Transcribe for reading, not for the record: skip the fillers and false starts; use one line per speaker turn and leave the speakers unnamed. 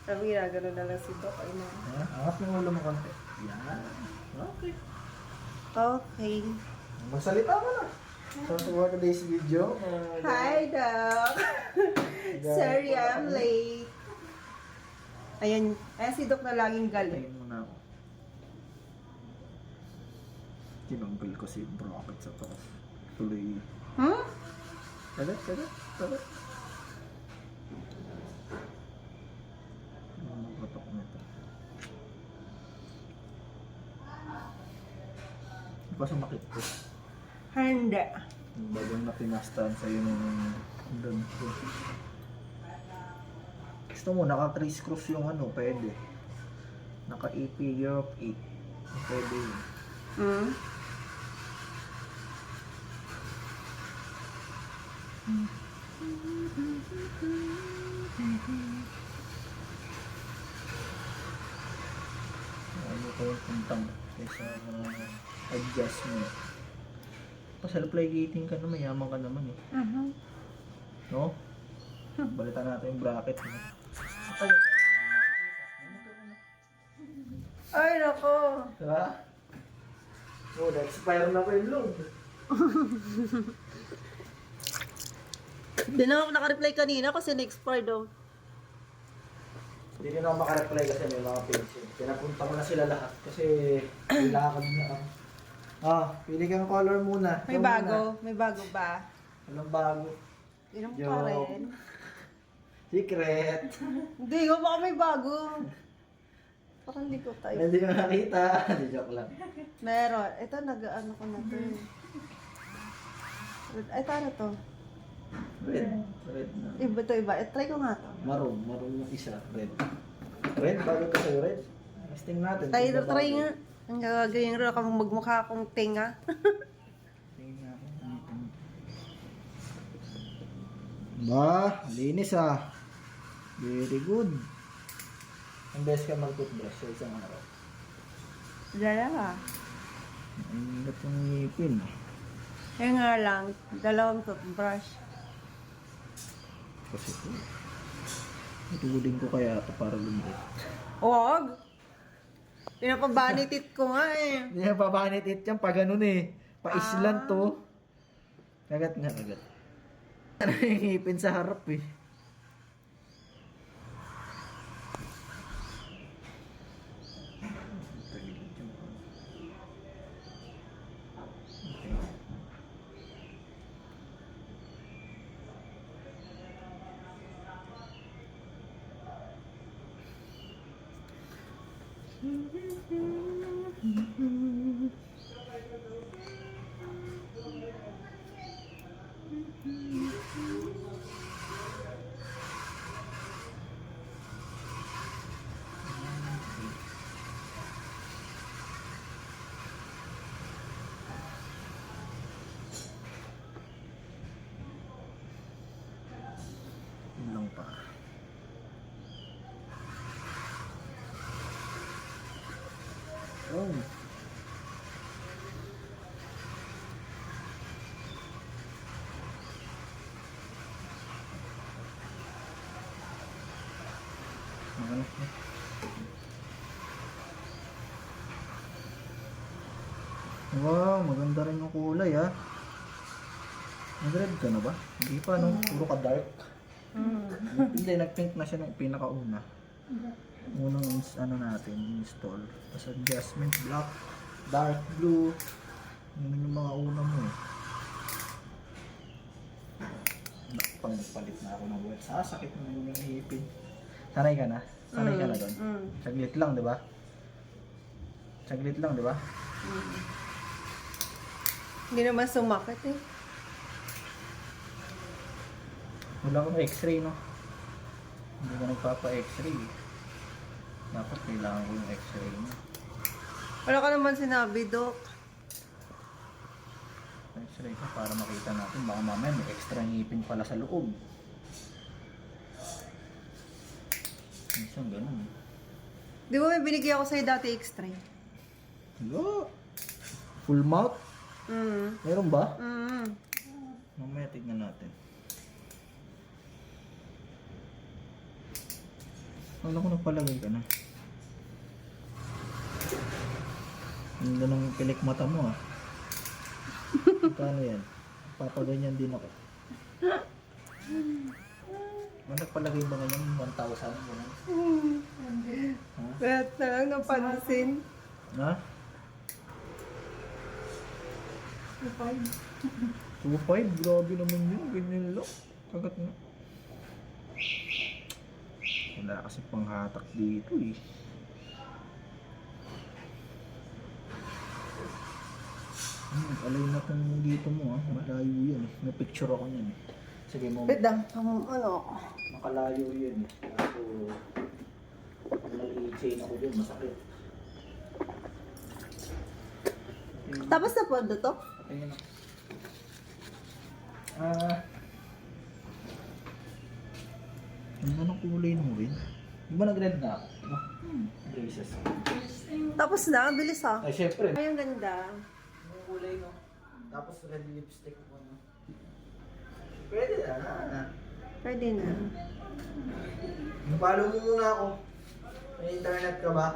Sabi ginagano na lang si Doc. Ay na.
Ayan, angat mo ulo mo konti. Yan. Okay.
Okay.
Magsalita mo na. So, for today's video.
Hi, Doc. Sorry, I'm late. Ayan si Doc na laging galit.
Tingin muna ako. Tinanggal ko si bracket sa taas. Tuloy.
Hmm?
Tagat. Ano katok nito? Hindi pa sumakit ko.
Hindi.
Yung bagong na pinastaan sa'yo nung doon ko. Gusto mo, naka-criss-cross yung ano, pwede. Naka-AP Europe 8. Pwede yun.
Hmm?
Ano ko yung puntang kaysa adjustment. Pa-self-ligating ka na, mayaman ka naman eh. No? Balitan natin yung bracket mo. Tagal tayo hindi nakikita.
Ay, nako.
Diba? Oh, na-expire na ko yung load.
Hindi na ako nakareply kanina kasi na-expire daw.
Hindi rin ako makareply kasi may mga pencil. Pinapunta mo na sila lahat kasi ilakad na ako. Pili kang color muna.
May
Ikaw
bago?
muna.
May bago ba?
Walang bago.
Inom pa
Joke.
rin.
Secret.
Hindi, baka may bago. Parang hindi ko tayo.
Hindi mo nakita. Hindi, joke lang.
Meron. Ito, nag-ano ko na to. Ay, paano to?
Red. Red na.
Iba to, iba. Try ko nga to.
Maroon. Maroon yung isa. Red. Red? Bago to sa'yo, red? Testing natin.
Try,
Tingnan
try
bago.
nga. Ang gagawin rin akong magmukha akong tinga.
Tingnan natin. Ba, linis ah. Very good. Ang best ka mag-toothbrush sa isang araw.
Dalawa.
Ang ingat yung ngipin.
Kaya nga lang, dalawang toothbrush.
Kasi ito. Itulin ko kaya ito para lumit.
Huwag! Pinapabanitit ko nga eh.
Hindi na pabanit-it yan pa ganun eh. Pa-islan to. Kagat nga, kagat. Ano yung ngipin sa harap eh. Yun lang pa. Oh. Magalas na. Wow, maganda rin yung kulay ah. Nag-red ka na ba? Hindi pa, no? Puro ka dark. Hindi, nag-pink na siya nung pinakauna. Unang ano natin, install. Tapos adjustment, black, dark blue. Yun yung mga una mo eh. Pangpalit na ako ng buwan. Sasakit na yung hipin. Sanay ka na? Sanay ka na doon? Saglit lang, di ba? Saglit lang, di ba?
Hindi naman sumakit eh.
Wala kang x-ray, no? Hindi ka nagpapa-x-ray eh. Dapat kailangan ko yung x-ray mo.
Wala ka naman sinabi, Doc.
X-ray ka para makita natin. Baka mamaya may extra ngipin pala sa loob. Minsan ganun.
Di ba may binigay ako sa'yo dati x-ray?
Hello? Full mouth? Meron ba? Mamaya tignan natin. Ano ko nagpalagay ka na? Ganda ng pilik mata mo ah. Kano yan? Papaganyan din ako. Nagpalagay ba ngayon 1,000? Ganun?
Lahat na lang napansin.
Ha? 2.5? Grabe naman yun. Ganyan lang. Kagat na. Wala kasi panghatak dito eh. Alay na kung dito mo ah. Malayo yan eh. May picture ako niyan eh. Sige mo.
Bedang, ano?
Makalayo yun eh. Kaso nag-i-chain ako dyan. Masakit.
Tapos na po to?
Tingnan ako. Ano nang kulay mo rin? Di ba nag-red na ako? Diba? Braces.
Tapos na, bilis ha.
Ay, syempre.
Ay, ang ganda.
Yung kulay no? Tapos red lipstick mo no? Pwede na.
Pwede na.
Follow mo muna ako. May internet ka ba?